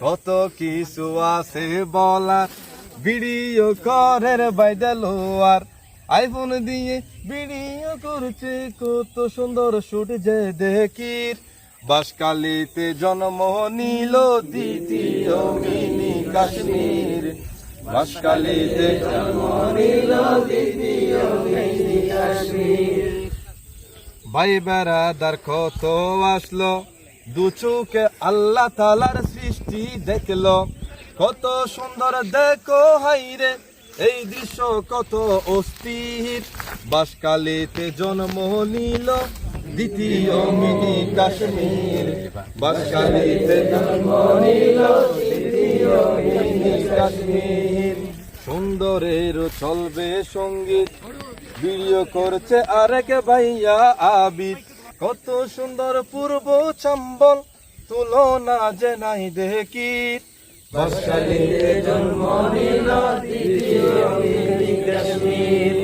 কত কিছু আছে বলা, ভিডিও করের বাইদালো আর আইফোন দিয়ে ভিডিও করছে, কত সুন্দর শুট যে দেখির। বাঁশখালীতে জন্ম নিল দ্বিতীয় মিনি কাশ্মীর, বাঁশখালীতে জন্ম নিল দ্বিতীয় মিনি কাশ্মীর। ভাই বেড়াদার কত আসলো, দু চোখে আল্লাহ তাআলার সৃষ্টি দেখলো, কত সুন্দর দেখো হাইরে এই দৃশ্য কত অস্থির। বাঁশখালীতে জন্ম নিল দ্বিতীয় মিনি কাশ্মীর, বাঁশখালীতে জন্ম নিল দ্বিতীয় মিনি কাশ্মীর। সুন্দরের চলবে সঙ্গীত, ভিডিও করছে আরেক ভাইয়া আবিদ, কত সুন্দর পূর্ব চম্বল তুলনা যে নাই দেখির। বাঁশখালীতে জন্ম নিল দ্বিতীয় মিনি কাশ্মীর।